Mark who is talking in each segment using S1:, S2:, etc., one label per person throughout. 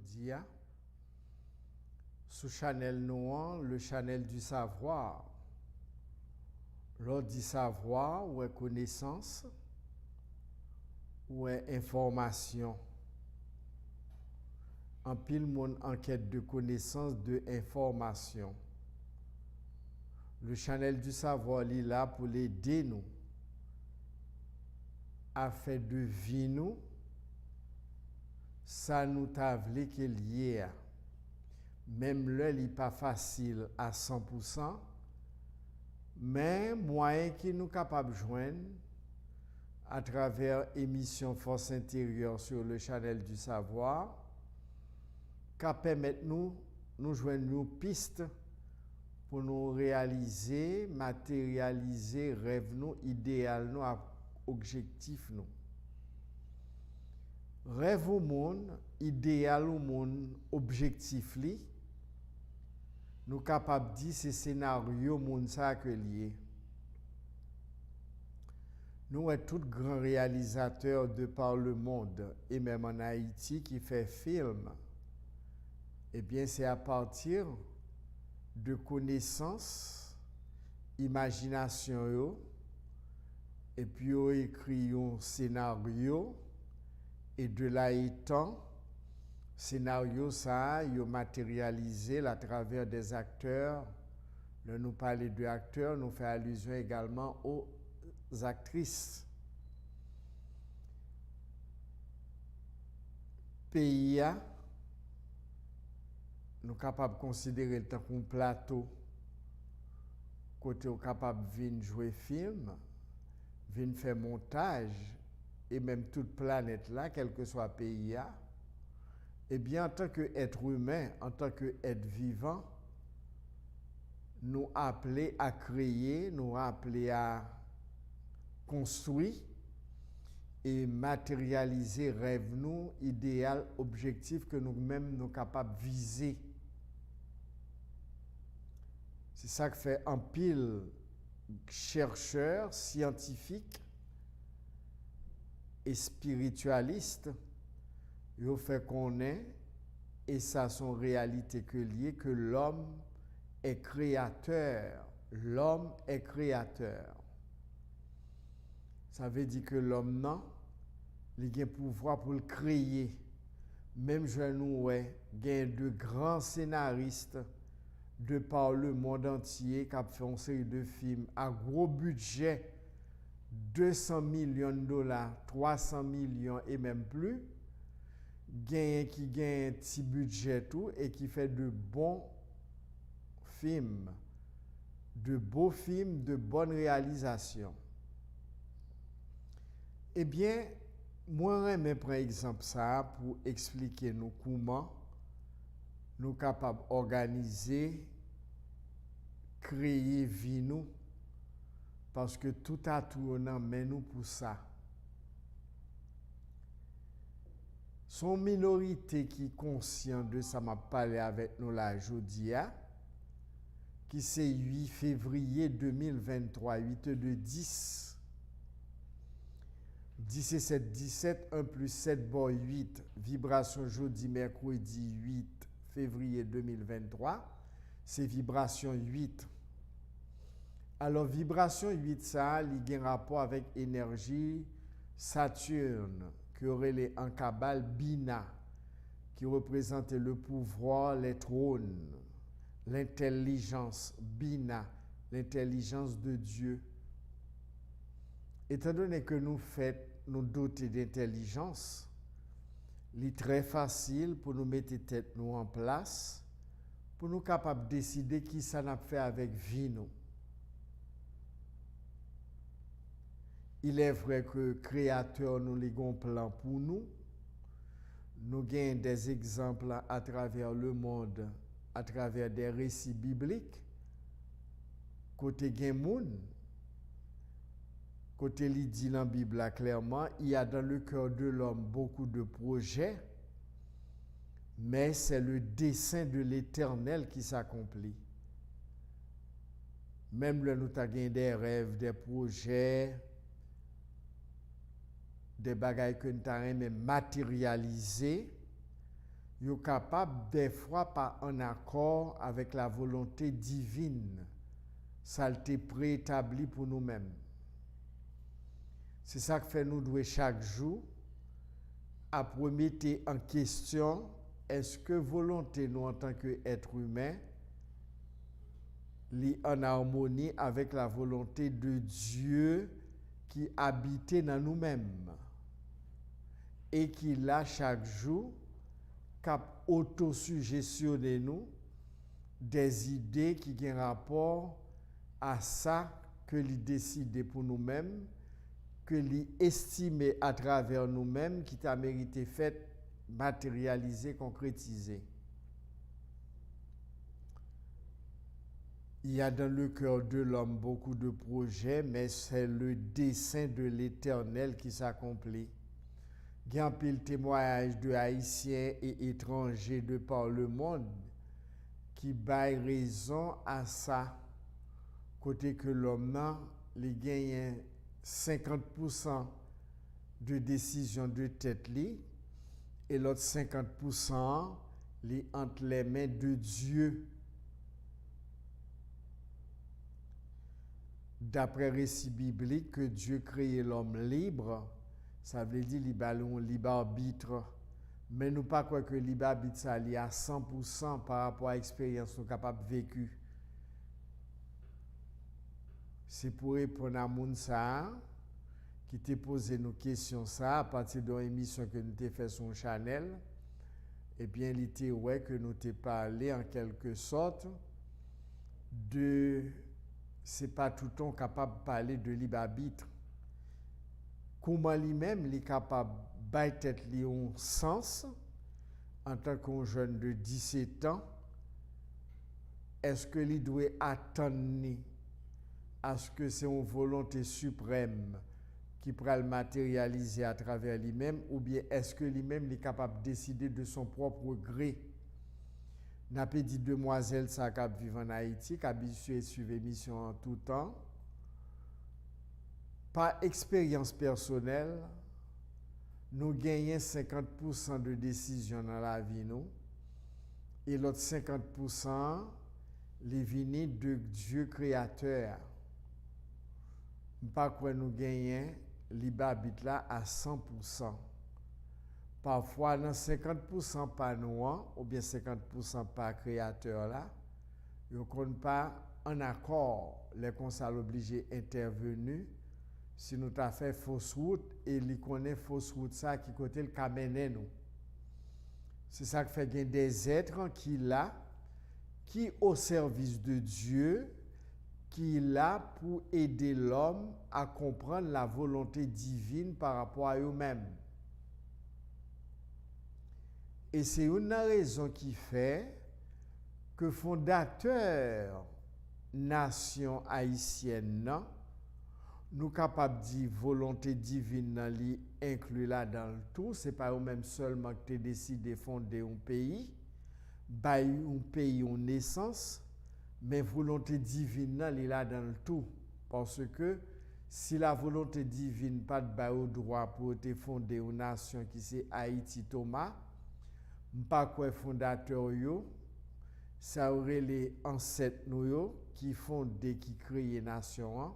S1: jodi a sous Chanel Noir, le Chanel du savoir. L'autre dit savoir ou est connaissance ou est information. En pile monde en quête de connaissance, de information. Le Chanel du savoir est là pour l'aider nous à faire de vie nous ça nous t'a voulu qu'il y ait. Même là, il n'est pas facile à 100%, mais moyen qui nous capable de joindre à travers émission Force intérieure sur le Chanel du savoir, qui permet nous joindre nos pistes pour nous réaliser, matérialiser rêve nous, idéal nous, objectif nous. Rêve au monde, idéal au monde, objectif li, nous capables de dire ces scénarios monde ça que lié. Nous sommes tous grands réalisateurs de par le monde et même en Haïti qui fait film. Eh bien, c'est à partir de connaissances, imagination et puis on écrit un scénario. Et de là étant, scénario ça, il matérialisé à travers des acteurs. Là, nous parlons de acteurs, nous faisons allusion également aux actrices. Pays, nous sommes capables de considérer le temps comme un plateau, côté nous sommes capables de jouer film, de faire montage, et même toute planète là, quel que soit le pays, eh bien, en tant qu'être humain, en tant qu'être vivant, nous appelons à créer, nous appelons à construire et matérialiser rêve nous, idéal, objectif que nous-mêmes nous capables de viser. C'est ça que fait un pile chercheurs, scientifiques, et spiritualiste, il fait qu'on est, et ça son réalité que lié, que l'homme est créateur. L'homme est créateur. Ça veut dire que l'homme, non, il a un pouvoir pour le créer. Même je nous ouais, il y a de grands scénaristes de par le monde entier qui ont fait une série de films à gros budget. 200 millions de dollars, 300 millions et même plus, qui gagne un petit budget tout et qui fait de bons films, de beaux films, de bonnes réalisations. Eh bien, moi, je prends exemple ça pour expliquer nous comment nous sommes capables d'organiser, créer vie nous. Parce que tout a tourné mais nous pour ça. Son minorité qui est conscient de ça m'a parlé avec nous là aujourd'hui, qui c'est 8 février 2023, 8 de 10. 10 et 7, 17, 1 plus 7, bon 8, vibration jeudi, mercredi 8 février 2023, c'est vibration 8. Alors, vibration 8, ça, il a un rapport avec énergie Saturne, qui aurait les en cabale Bina, qui représente le pouvoir, les trônes, l'intelligence Bina, l'intelligence de Dieu. Étant donné que nous doter d'intelligence, il est très facile pour nous mettre tête nous en place, pour nous capables de décider qui ça n'a fait avec vie nous. Il est vrai que le Créateur nous a un plan pour nous. Nous avons des exemples à travers le monde, à travers des récits bibliques. Côté Gemoun, côté il dit dans la Bible clairement, il y a dans le cœur de l'homme beaucoup de projets, mais c'est le dessein de l'Éternel qui s'accomplit. Même là, nous avons des rêves, des projets, des bagailles que nous avons matérialisés, yo capable des fois pas en accord avec la volonté divine, ça l'était préétabli pour nous-mêmes. C'est ça que fait nous doit chaque jour à remettre en question est-ce que volonté nous en tant qu'être humain est en harmonie avec la volonté de Dieu qui habitait dans nous-mêmes et qui là chaque jour cap autosuggestionner nous des idées qui ont rapport à ça que l'il décide pour nous-mêmes, que l'il estime à travers nous-mêmes, qui t'a mérité fait matérialiser, concrétiser. Il y a dans le cœur de l'homme beaucoup de projets, mais c'est le dessein de l'Éternel qui s'accomplit. Il y a un pile témoignage de Haïtiens et étrangers de par le monde qui baillent raison à ça. Côté que l'homme les gagne 50% de décision de tête li, et l'autre 50% li entre les mains de Dieu. D'après le récit biblique que Dieu créé l'homme libre, ça veut dire libre arbitre. Mais nous pas croire que libre arbitre ça li à 100% par rapport à l'expérience nous capable vécu. C'est pour répondre à moun ça qui t'a posé nos questions ça à partir d'une émission que nous t'ai fait sur Chanel. Et bien il était ouais que nous t'ai parlé en quelque sorte de c'est pas tout le temps capable de parler de libre arbitre. Comment lui-même il est capable de tête li un sens en tant qu'un jeune de 17 ans, est-ce que il doit attendre à ce que c'est une volonté suprême qui pourra le matérialiser à travers lui-même, ou bien est-ce que lui-même est capable de décider de son propre gré? N'a pas dit demoiselle ça qui vivent en Haïti, qui habitué à suivre l'émission en tout temps. Par expérience personnelle, nous gagnons 50% de décision dans la vie, nous, et l'autre 50% les vignes de Dieu créateur. Pas quoi nous gagnons l'ibabit là à 100%. Parfois, dans 50% par nous, ou bien 50% par créateur là, nous ne compte pas en accord, les conseils obligés intervenus, si nous avons fait fausse route, et nous connaissons fausse route ça qui côté le camène nous. C'est ça qui fait qu'il y a des êtres qui là, qui au service de Dieu, qui est là pour aider l'homme à comprendre la volonté divine par rapport à eux-mêmes. Et c'est une raison qui fait que fondateur nation haïtienne, nous capables de dire volonté divine dans li inclus là dans le tout, c'est pas eux-mêmes seulement que tu décides de fonder un pays, un pays une naissance, mais volonté divine là là dans le tout, parce que si la volonté divine pas de bail au droit pour te fonder une nation qui c'est Haïti Thomas, pas quoi fondateur yo, ça aurait les ancêtres nous yo qui fondé qui créé nation,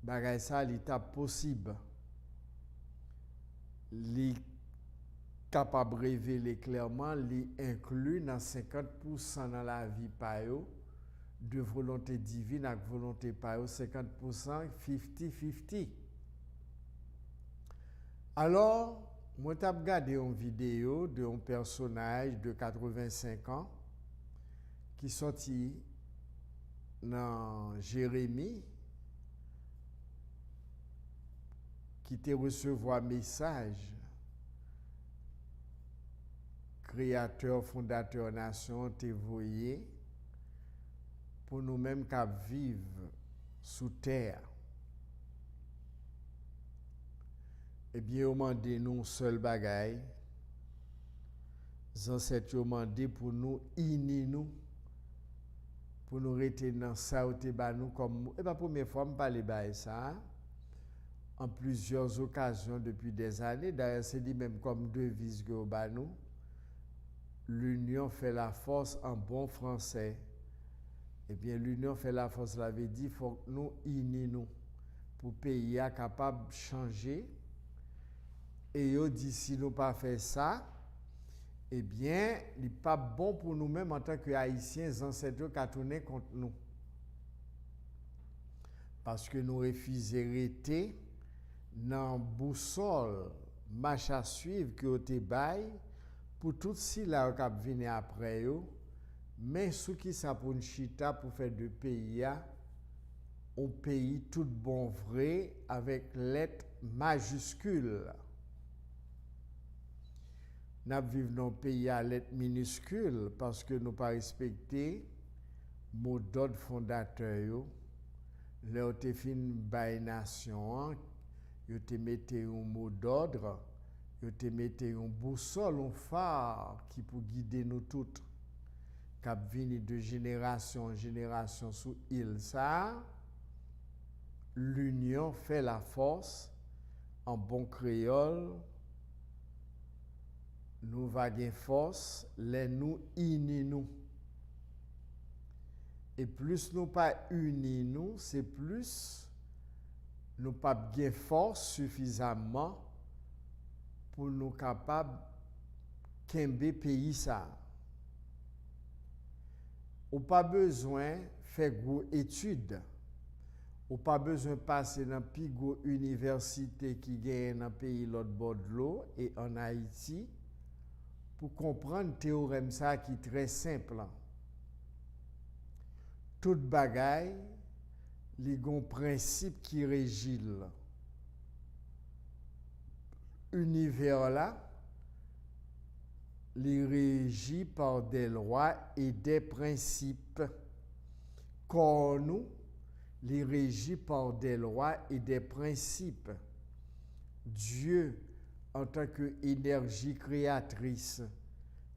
S1: bagay ça l'état possible. Li capable de révéler clairement, li inclus dans 50% dans la vie pa yo de volonté divine avec volonté pa yo 50% 50-50. Alors, moi t'ai regardé une vidéo de un personnage de 85 ans qui sorti dans Jérémie qui te recevoir message créateur fondateur nation te voyé pour nous-mêmes qui vivent sous terre. Eh bien, on m'a demandé nous seul bagaille. Les ancêtres ont demandé pour nous unis nous, pour nous rester dans ça ou te ba nous comme et pas première fois me parler ba ça en plusieurs occasions depuis des années. D'ailleurs, c'est dit même comme devise que ba nous l'union fait la force en bon français. Eh bien, l'union fait la force, ça veut dire qu'il faut que nous unissions pour que le pays soit capable de changer. Et yo dit si nous pas fait ça, eh bien, il n'est pas bon pour nous-mêmes en tant qu'Haïtiens, les ancêtres qui tourné contre nous. Parce que nous refusons d'arrêter dans la boussole, marche à suivre que vous avez pour tout si là qui viennent après eux, mais ce qui ça pour une chita pour faire de pays un pays tout bon vrai avec lettre majuscule. Nous vivons dans un pays à lettre minuscule parce que nous pas respecté mot d'ordre fondateur. Là, tu fin by nation, tu te mettez un mot d'ordre, tu te mettez un boussole, un phare qui pour guider nous toutes. Cap vini de génération en génération sous île ça. L'union fait la force en bon créole. Nous vaguons force, les nous unis nous. Et plus nous pas unis nous, c'est plus nous pas bien force suffisamment pour nous capables kembe pays ça. Ou pas besoin faire gros études. Ou pas besoin passer dans plus gros université qui gagne dans le pays l'autre bord de l'eau et en Haïti pour comprendre le théorème ça qui est très simple. Toute bagaille, il y a un principe qui régit l'univers là, il est régi par des lois et des principes. Comme nous, il est régi par des lois et des principes. Dieu, en tant qu'énergie créatrice,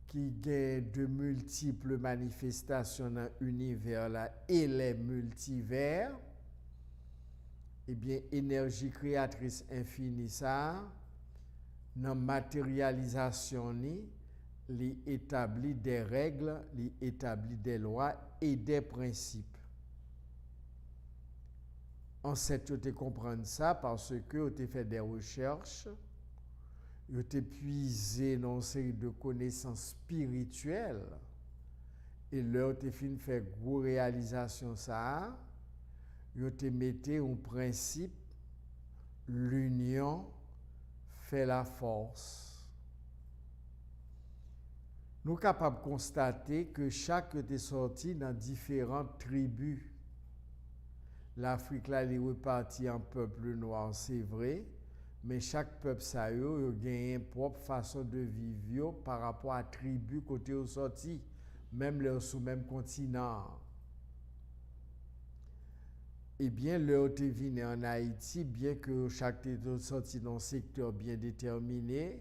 S1: qui gagne de multiples manifestations dans l'univers là et les multivers, eh bien, énergie créatrice infinie ça, dans matérialisation ni, il établit des règles, il établit des lois et des principes. En fait, tu comprendre ça parce que tu fait des recherches, tu t'es puisé dans une série de connaissances spirituelles et là tu fin fait gros réalisation ça, tu te metté un principe, l'union fait la force. Nous sommes capables de constater que chaque est sorti dans différentes tribus. L'Afrique là, est repartie en peuple noir, c'est vrai, mais chaque peuple ça a une propre façon de vivre par rapport à la tribu côté au sorti, même sur le même continent. Eh bien, le venu en Haïti, bien que chaque est sorti dans un secteur bien déterminé,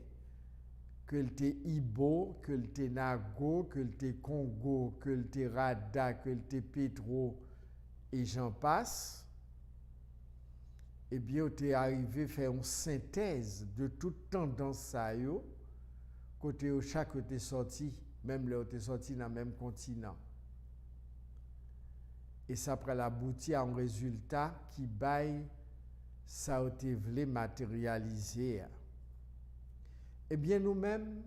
S1: que le t'es Ibo, que le t'es Nago, que le t'es Congo, que le t'es Rada, que le t'es Petro, et j'en passe, eh bien, tu es arrivé à faire une synthèse de toute tendance ça yo, côté où chaque côté sorti, même là où tu es sorti dans le même continent. Et ça prend l'abouti à un résultat qui baille ça où tu voulais matérialiser. Eh bien, nous-mêmes,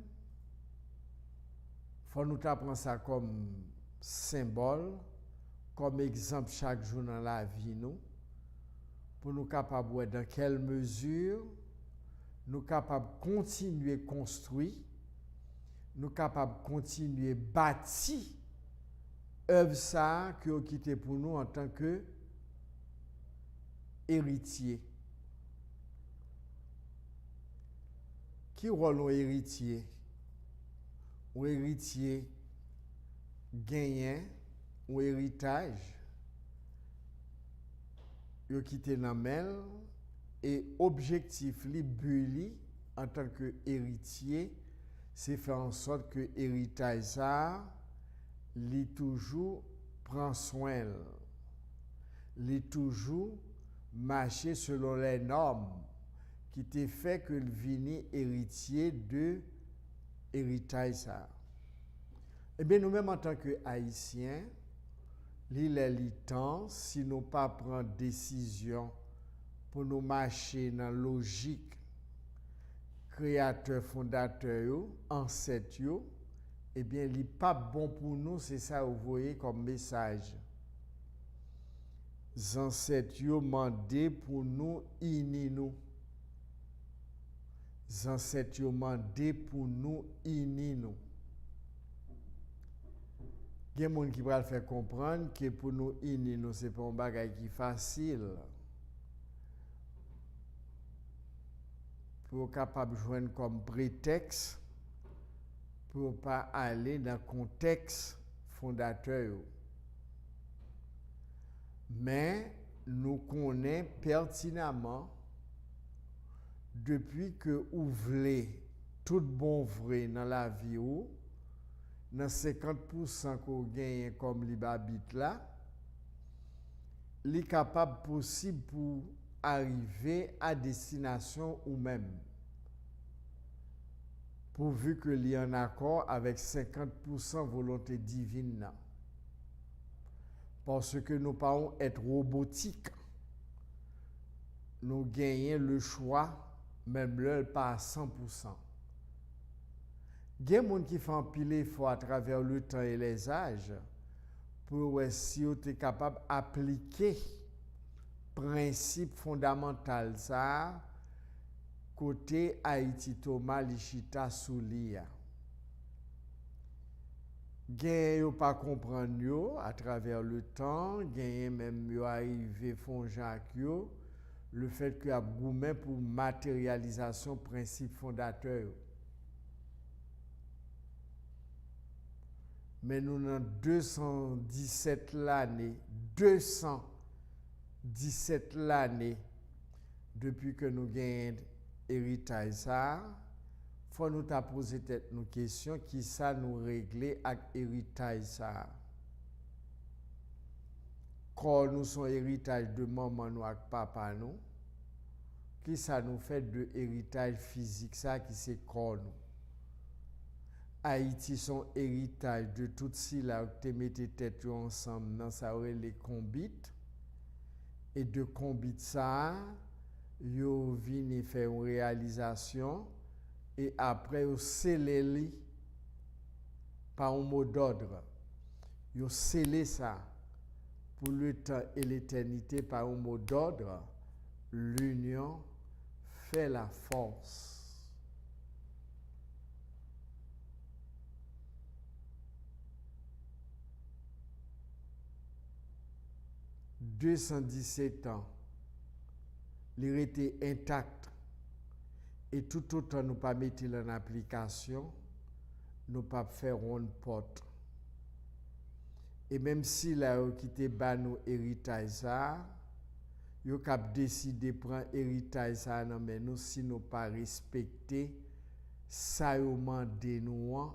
S1: il faut nous prendre ça comme symbole, comme exemple chaque jour dans la vie, nous, pour nous capables de voir dans quelle mesure nous sommes capables de continuer à construire, nous sommes capables de continuer à bâtir l'œuvre ça que nous quitté pour nous en tant que héritier. Qui rôle un héritier? Un héritier gagnant, un héritage, yo quitté dans mel et objectif li but en tant que héritier, c'est faire en sorte que héritage ça li toujours prend soin, li toujours marcher selon les normes qui te fait que le vini héritier de héritage ça. Eh bien, nous-mêmes, en tant que Haïtiens, il est temps, si nous pas prendre décision pour nous marcher dans la logique créateur, fondateur, ancêtre, eh bien, il n'est pas bon pour nous, c'est ça vous voyez comme message. Les ancêtres demandé pour nous unis nous. Les ancêtres demandé pour nous unis nous. Il y a des gens qui vont faire comprendre que pour nous unis nous, ce n'est pas un bagage qui est facile. Pour être capable de joindre comme prétexte pour ne pas aller dans le contexte fondateur. Mais nous connaissons pertinemment, depuis que vous voulez tout bon vrai dans la vie, dans 50% que vous gagnez comme l'habite là, il est capable possible pour arriver à destination ou même. Pourvu que l'il y ait un accord avec 50% volonté divine. Parce que nous ne pouvons pas être robotiques. Nous gagnons le choix, même là, pas à 100%. Il y a des gens qui font piler effort à travers le temps et les âges pour si vous êtes capable d'appliquer le principe fondamental ça côté Haïti Thomas Lichita Soulia. Gen yo pas comprendre yo à travers le temps, gen même yo arrivé font Jacques yo, le fait que a gourmet pour matérialisation principe fondateur. Mais nous dans 217 l'année depuis que nous gagnons héritage ça, faut nous ta poser tête nos questions qui ça nous régler avec héritage ça. Quand nous sommes héritage de maman nous avec papa nous, qui ça nous fait de héritage physique ça qui c'est corps nous. Haïti son héritage de tout si là te mettez tête ensemble dans ça les combites et de combit ça yo vini faire une réalisation et après yo scellé par un mot d'ordre. Yo scellé ça pour le temps et l'éternité par un mot d'ordre. L'union fait la force. « 217 ans, il était intact et tout autant nous pas mettre en application, nous pas faire une porte. Et même si là yo quitté ba nous héritage ça, yo cap décider prendre héritage ça non mais nous si nous pas respecter ça yo mandé nous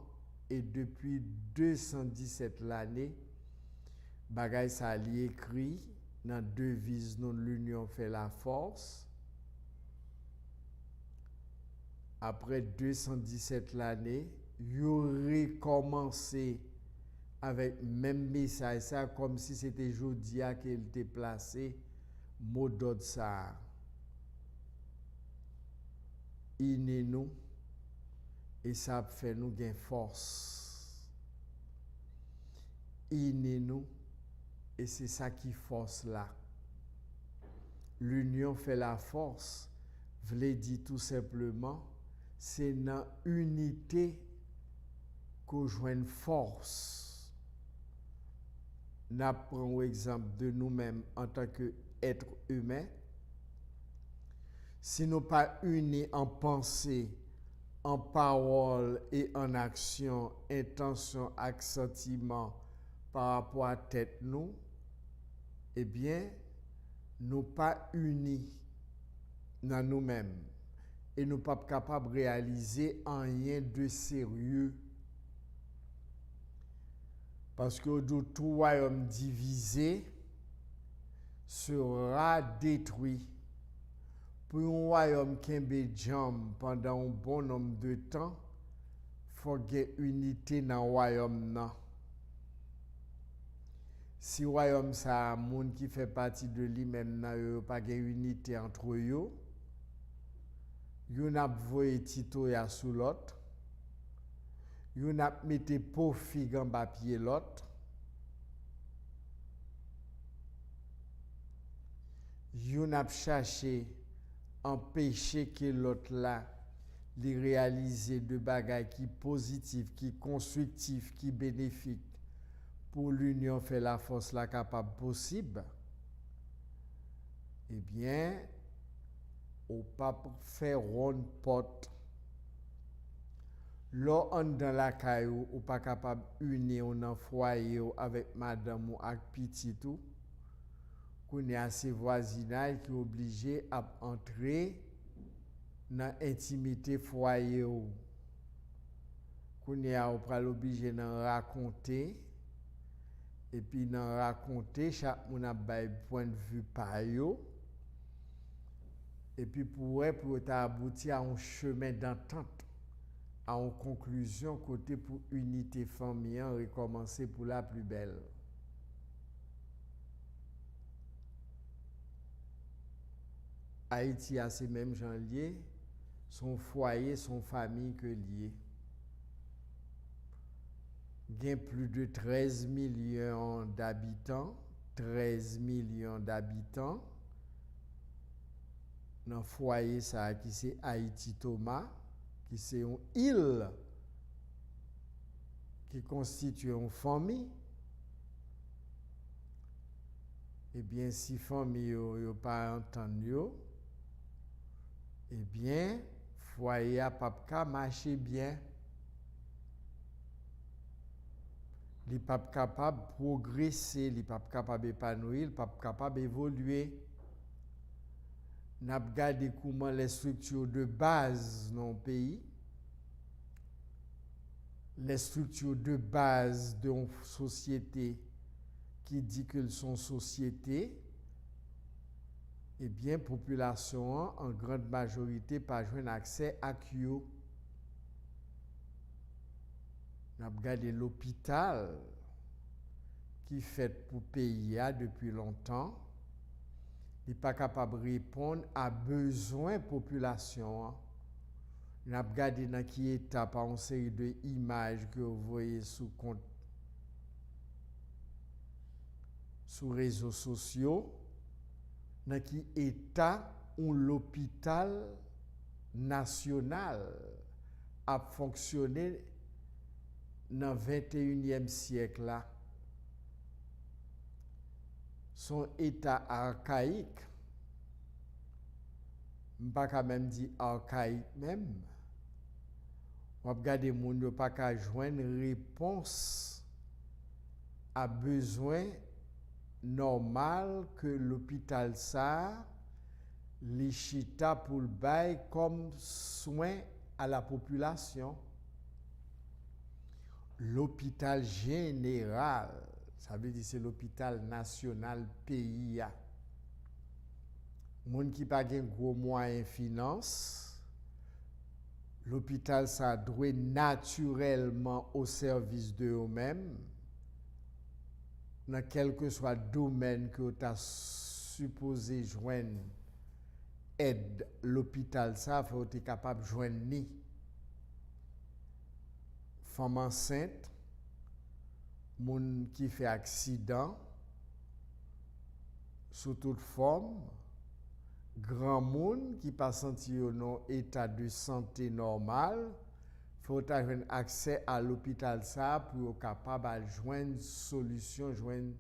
S1: et depuis 217 l'année bagay ça li écrit dans devise non l'union fait la force. Après 217 l'année, yo recommencé avec même message ça comme si c'était jodia qu'il était placé mot d'ordre ça. Iné nous et ça fait nous gain force. Iné nous et c'est ça qui force là. L'union fait la force. V'lait dire tout simplement, c'est dans unité qu'on joue une force. Nous prenons l'exemple de nous-mêmes en tant qu'êtres humains. Si nous pas unis en pensée, en parole et en action, intention et sentiment par rapport à tête nous, eh bien, nous pas unis dans nous-mêmes et nous pas capables de réaliser rien de sérieux. Parce que tout royaume divisé sera détruit. Pour un royaume qui est jam pendant un bon nombre de temps, faut qu'il y ait unité dans le royaume. Si le royaume, ça a un monde qui fait partie de lui-même, il n'y a pas d'unité entre eux. Yon ap voye tito ya sous l'autre. Yon ap mette po fig en bas pied l'autre. Yon ap cherché empêcher que l'autre là li réaliser de bagages qui positif, qui constructif, qui bénéfique pour l'union fait la force la capable possible. Eh bien, ou pas faire ronde porte. Là, on dans la caillou, ou pas capable unir dans foyer avec madame ou avec petit tout. Qu'on est assez voisinage qui est obligé à entrer dans l'intimité foyer. Qu'on est obligé de raconter. Et puis, dans raconter, chaque monde a un point de vue par yo. Et puis, pour aboutir à un chemin d'entente, à une conclusion côté pour unité famille, recommencer pour la plus belle. Haïti a ces mêmes gens liés, son foyer, son famille que liés. Il y a plus de 13 millions d'habitants, 13 millions d'habitants. Dans le foyer, ça qui c'est Haïti Thomas, qui c'est une île qui constitue une famille. Eh bien, si la famille n'a pas entendu, eh bien, le foyer n'a pas marché bien. Il n'est pas capable de progresser, il n'est pas capable d'épanouir, il n'est pas capable d'évoluer. Nous avons regardé comment les structures de base dans le pays, les structures de base d'une société qui dit qu'elles sont sociétés, eh bien, la population, en grande majorité, pas joué un accès à Kyo. Nous avons regardé l'hôpital qui est fait pour pays depuis longtemps. Il n'est pas capable de répondre à besoins de la population. Nous avons regardé dans quel état par une série d'images que vous voyez sur les réseaux sociaux. Dans quel état où l'hôpital national a fonctionné dans le 21e siècle. Là. Son état archaïque, je ne peux pas même dire archaïque même, on regarde les gens ne pas qu'à joindre une réponse à besoin normal que l'hôpital ça les chita pour le bail comme soin à la population. L'hôpital général, ça veut dire c'est l'hôpital national pays. Moun qui pas gen gros moyens finance, l'hôpital ça doit naturellement au service de eux-mêmes. Dans quel que soit le domaine que tu as supposé joindre aide l'hôpital ça faut être capable de joindre ni femme enceinte, moun qui fait accident sous toute forme, grand monde qui pas senti dans état de santé normal, faut avoir accès à l'hôpital ça pour être capable de joindre solution, joindre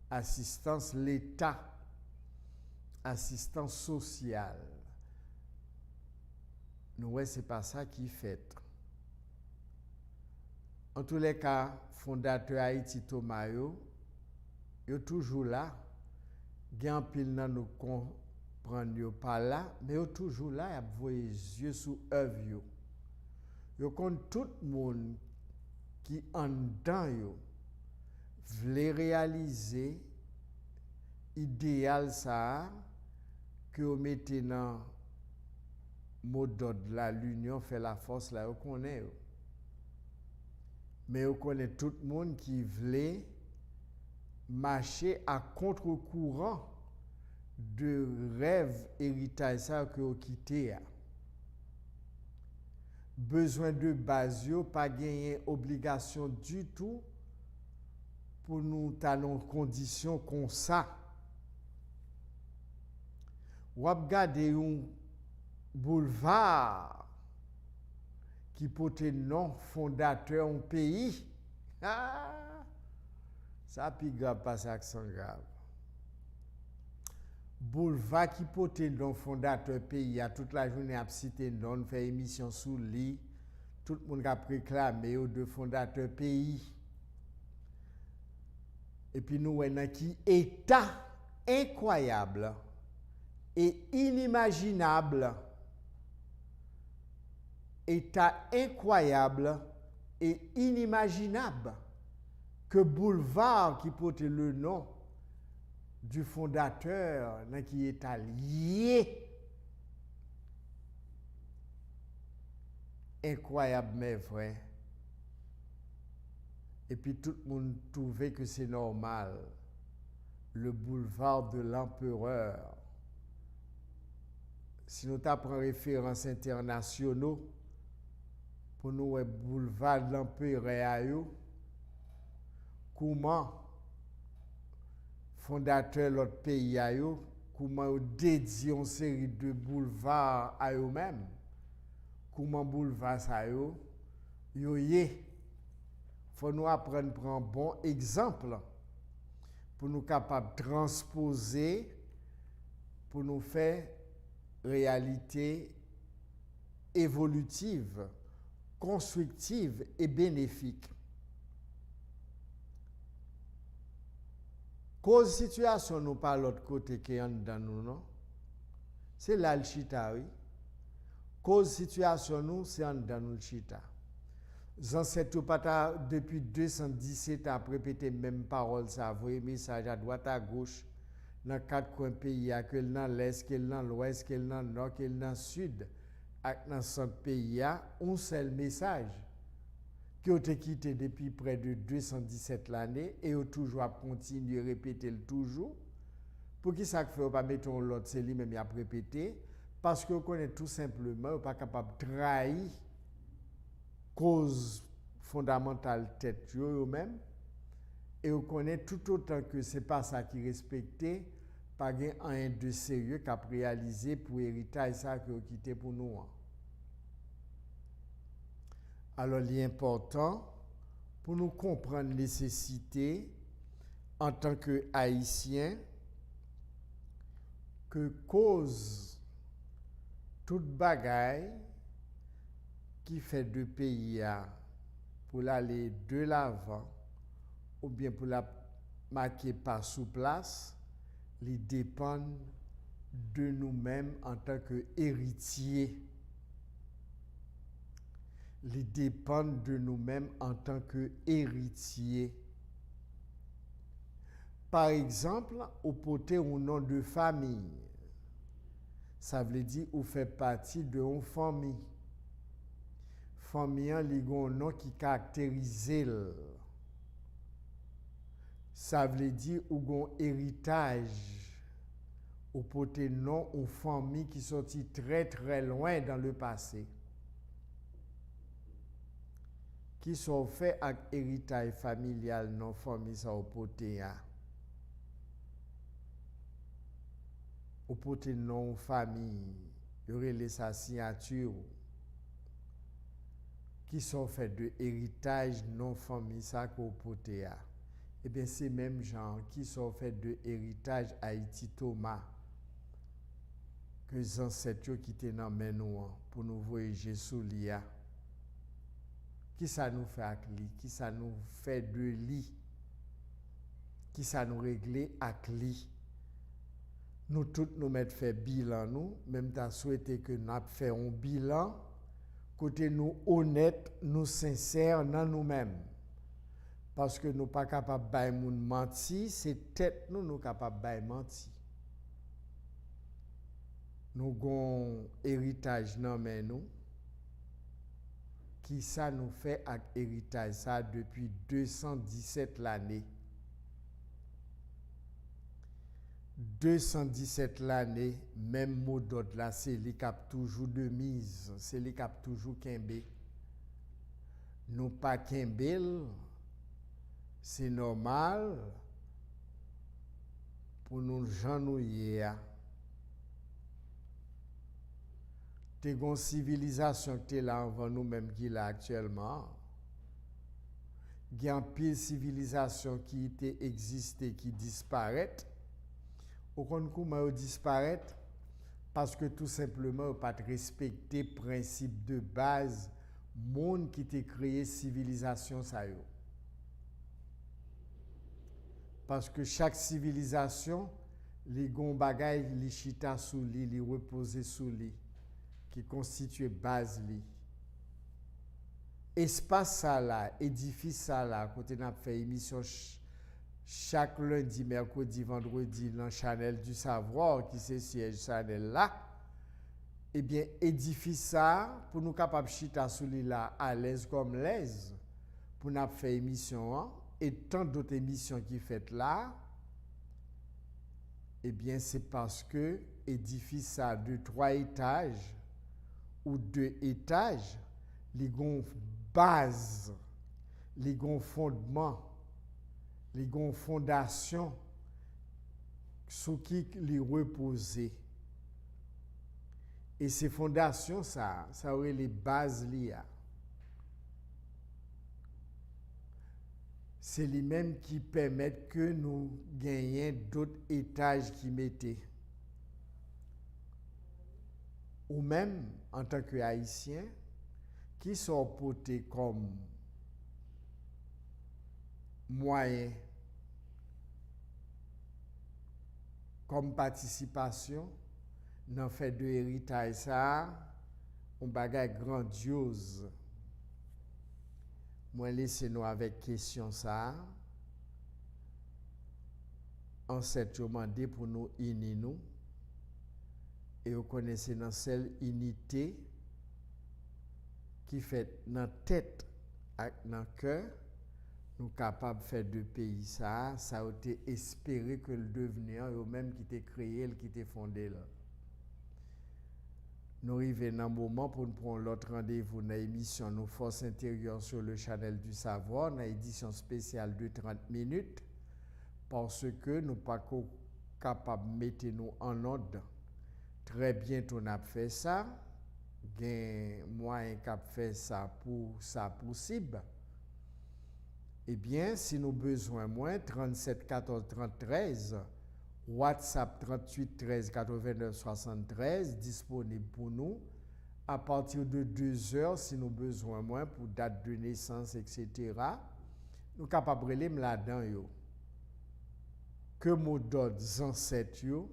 S1: assistance l'État, assistance sociale. Nous c'est pas ça qui fait. En tous les cas, fondateur Haïti Thomas yo toujours là. Gen pile nan nous comprendre yo pas là, mais yo toujours là, y a voyer yeux sous œuvre yo. Yo compte tout monde qui en dedans yo vle réaliser idéal ça que yo mette dans mot d'ordre là l'union fait la force là yo connaît yo. mais on connaît tout le monde qui voulait marcher à contre-courant de rêve héritage ça que vous quittez. Besoin de base, pas gagner obligation du tout pour nous talons conditions comme ça. Ou regarder un boulevard qui porte nom fondateur un pays. Ah, ça plus grave pas ça que c'est grave. Boulevard qui porte nom fondateur pays a toute la journée à citer non fait émission sous lit. Tout le monde a réclamé aux deux fondateurs pays. Et puis nous avons qui état incroyable et inimaginable. État incroyable et inimaginable que boulevard qui porte le nom du fondateur qui est lié. Incroyable mais vrai. Et puis tout le monde trouvait que c'est normal. Le boulevard de l'empereur. Si nous t'apprenons références internationaux, pour nous, le boulevard de l'empereur, comment fondateur de l'autre pays, comment ils dédient une série de boulevards à eux-mêmes, comment boulevard ça il faut nous apprendre à prendre un bon exemple pour nous capables de transposer, pour nous faire réalité évolutive, constructive et bénéfique. Cause situation nous par l'autre côté qui est dans nous, non? C'est là le chita, oui. Cause situation nous, c'est dans nous le chita. Ancêtres pas depuis 217 ans répéter même parole ça, voyer message à droite à gauche dans quatre coins pays, que dans l'est, que dans l'ouest, que dans le nord, que dans le sud, dans le centre pays, un seul message qui a été quitté depuis près de 217 l'année et a toujours continué à répéter le toujours. Pour qui ça fait pas mettre l'autre c'est lui même il a répété parce que connaît tout simplement pas capable de trahir cause fondamentale tête eux-mêmes et on connaît tout autant que c'est pas ça qui respecté pas un de sérieux qu'a réalisé pour héritage ça que quitté pour nous. Alors l'important pour nous comprendre la nécessité en tant que haïtien que cause toute bagaille qui fait de pays pour aller de l'avant ou bien pour la marquer par sous place, ils dépendent de nous-mêmes en tant qu'héritiers. Ils dépendent de nous-mêmes en tant qu'héritiers. Par exemple, au porter un nom de famille, ça veut dire ou fait partie de une famille. Famille a un nom qui caractérise. Ça veut dire ou un héritage. Ou porter nom une famille qui sortit très très loin dans le passé. Qui sont faits avec héritage familial non famille ça au porter au porter non famille y aurait les sa signature qui sont faits de héritage non famille ça qu'au porter et bien c'est même gens qui sont faits de héritage Haïti Thomas que les ancêtres qui étaient dans nous pour nous voyager sous l'IA. Qui ça nous fait avec lui? Qui ça nous fait de lui? Qui ça nous régler avec lui? Nous tous nous mettons fait bilan nous, même t'as souhaité que nous fait un bilan côté nous honnêtes, nous sincères dans nous-mêmes. Parce que nous pas capable bailler moun menti, c'est tête nous capable bailler menti. Nous avons héritage dans nous qui ça nous fait avec héritage ça depuis 217 l'année. 217 l'année, même mot d'ordre là, c'est les cap toujours de mise, c'est les cap toujours kembe. Nous pas kembel, c'est normal pour nous janouiller. T'es une civilisation qui est là avant nous-mêmes qui est là actuellement. Il y a une pile civilisation qui était existée, qui disparaît. Au comment disparaît parce que tout simplement on pas respecté principe de base monde qui t'a créé civilisation ça yo. Parce que chaque civilisation les gon bagay li chita sous li, li reposer sous li qui constitue base li. Espace ça là, édifice ça là, côté n'a fait émission chaque lundi, mercredi, vendredi dans Channel du Savoir qui c'est siège Channel là. Eh bien édifice ça pour nous capable chita sous li là à l'aise comme l'aise pour n'a fait émission hein, et tant d'autres émissions qui fait là. Eh bien c'est parce que édifice ça de 3 étages ou 2 étages, les gon base, les gon fondement, les gon fondation sur qui les reposer. Et ces fondations ça aurait les bases liées. C'est les mêmes qui permettent que nous gagnions d'autres étages qui mettaient. Ou même en tant que haïtien qui sont portés comme moyen, comme participation dans le fait de héritage ça, un bagage grandiose. Moi laissez-nous avec question ça. En cette demandé pour nous unir nous. Et vous connaissez dans cette unité qui fait dans la tête et dans le cœur, nous sommes capables de faire deux pays. Ça a été espéré que le devenir, eux-mêmes qui étaient créé, qui étaient fondé là. Nous arrivons dans un moment pour nous prendre l'autre rendez-vous dans l'émission Nos Forces Intérieures sur le Channel du Savoir, dans l'édition spéciale de 30 minutes, parce que nous ne sommes pas capables de mettre nous en ordre. Très bientôt, on a fait ça. Il y a moyen de faire ça pour ça possible. Eh bien, si nous avons besoin moins, 37 14 33, WhatsApp 38 13 89 73, disponible pour nous. À partir de 2 heures, si nous avons besoin moins pour date de naissance, etc., nous sommes capables de lire là-dedans. Que mot d'ordre ancêtres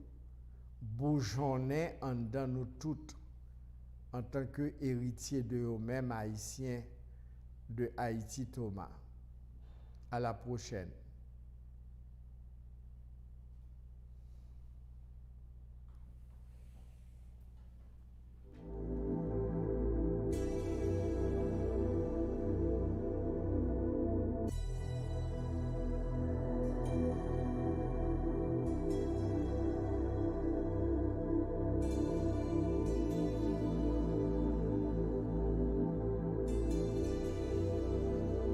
S1: bourgeonner en dans nous toutes en tant que héritiers de eux-mêmes haïtiens de Haïti Thomas. À la prochaine.